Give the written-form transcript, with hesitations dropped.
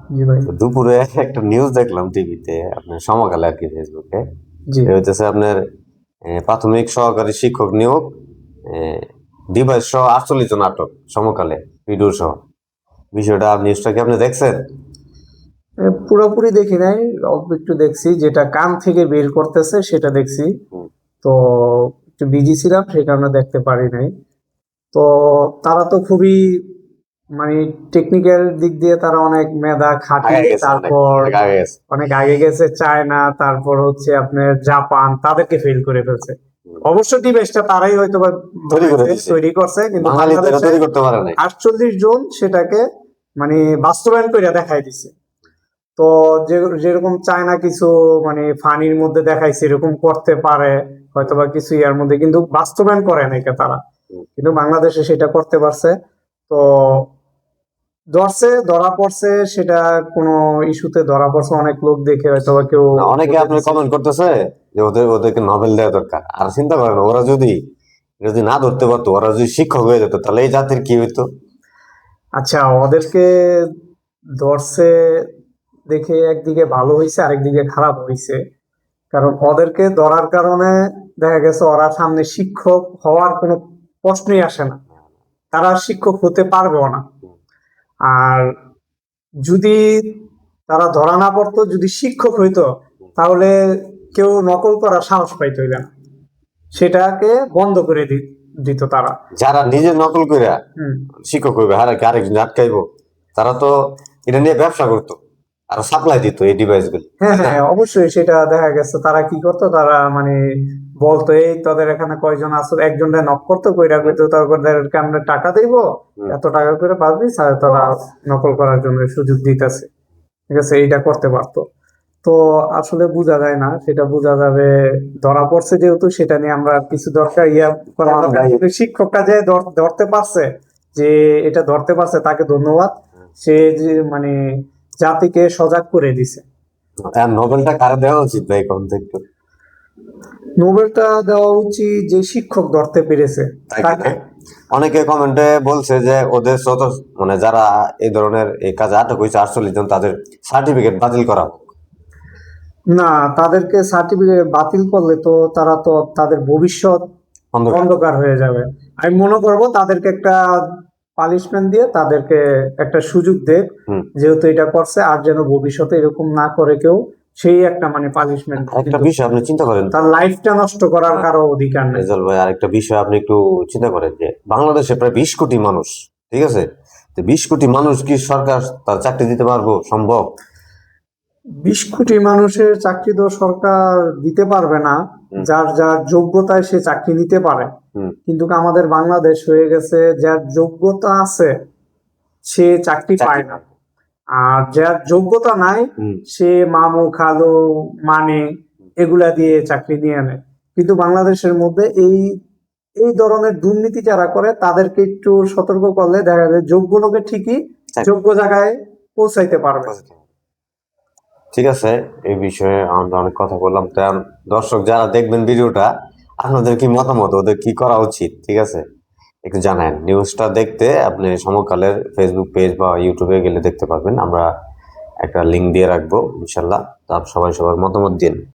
জি ভাই। তো দুপুরে একটা নিউজ দেখলাম টিভিতে, আপনার সমকালে আর কি, ফেসবুকে। জি। এটা হইতেছে আপনার প্রাথমিক সহকারী শিক্ষক নিয়োগ, ডিভাইস সহ 48 জন আটক সমকালে, ভিডিও সহ। বিষয়টা নিউজটা কি আপনি দেখছেন? পুরোপুরি দেখি নাই, অল্প একটু দেখছি, যেটা কান থেকে বের করতেছে সেটা দেখছি। হুম। তো একটু বিজি ছিলাম সেই কারণে দেখতে পারি নাই। তো তারা তো খুবই মানে টেকনিক্যাল দিক দিয়ে তারা অনেক মেধা আগে খাটিয়ে গেছে, অনেক তারপর অনেক আগে গেছে। অনেক আগে গেছে। চায়না, তারপর হচ্ছে আপনার জাপান, তাদেরকে ফেল করে ফেলছে। হুম। অবশ্য ডিভাইসটা তারাই হয়তো বা তৈরি করে বানাইছে, দিছে, তৈরি করছে, কিন্তু বাঙালি তো এটা বাংলাদেশে তৈরি করতে পারে নাই। 48 জন সেটাকে মানে বাস্তবায়ন করে দেখাই দিছে। তো যেরকম চায়না কিছু মানে ফানির মধ্যে দেখাইছে এরকম করতে পারে হয়তো বা কিছু ইয়ার মধ্যে, কিন্তু বাস্তবায়ন করে নাই তারা। হুম। কিন্তু বাংলাদেশে সেটা করতে পারছে। তো ধরা পড়ছে, সেটা কোনো ইস্যুতে ধরা পড়ছে, অনেক লোক দেখে হয়তো বা কেউ না, অনেকে বলে আপনার দিছে। কমেন্ট করতেছে যে ওদেরকে নোবেল দেওয়া দরকার। আর চিন্তা করেন, ওরা যদি না ধরতে পারতো, ওরা যদি শিক্ষক হয়ে যেত, তাহলে এই জাতির কি হইতো? আচ্ছা, ওদেরকে ধরছে দেখে একদিকে ভালো হয়েছে, আরেকদিকে খারাপ হয়েছে। কারণ ওদেরকে ধরার কারণে দেখা গেছে ওরা সামনে শিক্ষক হওয়ার কোনো প্রশ্নই আসে না, তারা শিক্ষক হতে পারবেও না। আর যদি তারা ধরা না পড়তো, যদি শিক্ষক হইতো, তাহলে কেউ নকল করার সাহস পাইতো না, সেটাকে বন্ধ করে দিত তারা। যারা নিজে নকল কইরা হুম। শিক্ষক হইবে, কি আরেকজন আটকাইবো? তারা তো এটা নিয়ে ব্যবসা করতো, আর সাপ্লাই দিত এই ডিভাইস গুলি, হ্যাঁ, তাই না? হ্যাঁ, অবশ্যই সেটা দেখা গেছে। তারা কি করতো, তারা মানে বলতো এই তোদের এখানে কয়জন আছো, একজনটা নক করতো, কইরা হুম। কইতো তাদেরকে আমরা টাকা দিব, হুম। এত টাকা করে পাবি, স্যার তারা নকল করার জন্য সুযোগ দিতেছে। ঠিক আছে, এইটা করতে পারতো। তো আসলে বোঝা যায় না, সেটা বোঝা যাবে ধরা পড়ছে যেহেতু, সেটা নিয়ে আমরা আর কিছু দরকার করার এখন দরকার ভাই, নেই। কিন্তু শিক্ষকটা যে ধরতে পারছে, যে এটা ধরতে পারছে, তাকে ধন্যবাদ। সে যে মানে জাতিকে সজাগ করে দিছে। নোবেলটা কারে দেওয়া উচিত ভাই, কোন থেকে? নোবেলটা দেওয়া উচিত যে শিক্ষক ধরতে পেরেছে তাই কিনা? তাকে। অনেকে কমেন্টে বলছে যে ওদের যত, মানে যারা এই ধরনের এই কাজে আটক হয়েছে 48 জন, তাদের সার্টিফিকেট বাতিল করা হোক। না, তাদেরকে সার্টিফিকেট বাতিল করলে তো তারা তো তাদের ভবিষ্যৎ অন্ধকার। অন্ধকার হয়ে যাবে। আমি মনে করব তাদেরকে একটা পানিশমেন্ট দিয়ে তাদেরকে একটা সুযোগ দেয়, হুম। যেহেতু এটা করছে, আর যেন ভবিষ্যতে এরকম না করে কেউ। সেই একটা মানে পানিশমেন্ট, আরেকটা কিন্তু বিষয় আপনি চিন্তা করেন তো, তার লাইফটা নষ্ট করার কারো অধিকার নেই। রেজাল ভাই, আরেকটা বিষয় আপনি একটু চিন্তা করেন যে বাংলাদেশে প্রায় 20 কোটি মানুষ, ঠিক আছে? তো 20 কোটি মানুষ কি সরকার তার চাকরি দিতে পারবো? সম্ভব? 20 কোটি মানুষের চাকরি তো সরকার দিতে পারবে না। হুম। যার যার যোগ্যতায় সে চাকরি নিতে পারে। হুম। কিন্তু আমাদের বাংলাদেশ হয়ে গেছে, যার যোগ্যতা আছে সে চাকরি চাকরি পায় না, আর যার যোগ্যতা নাই হুম। সে মামু খালু মানে এগুলা দিয়ে চাকরি নিয়ে নেয়। কিন্তু বাংলাদেশের মধ্যে এই এই ধরনের দুর্নীতি যারা করে তাদেরকে একটু সতর্ক করলে দেখা যায় যোগ্য লোকে ঠিকই চাকরি। যোগ্য জায়গায় পৌঁছাইতে পারবে। ঠিক আছে, এই বিষয়ে আমরা অনেক কথা বললাম। তো দর্শক যারা দেখবেন ভিডিওটা, আপনাদের কি মতামত, ওদের কি করা উচিত, ঠিক আছে, একটু জানান। নিউজটা দেখতে আপনি সমকালের ফেসবুক পেজ বা ইউটিউবে গেলে দেখতে পারবেন, আমরা একটা লিঙ্ক দিয়ে রাখবো ইনশাল্লাহ। তো সবাই সবার মতামত দিন।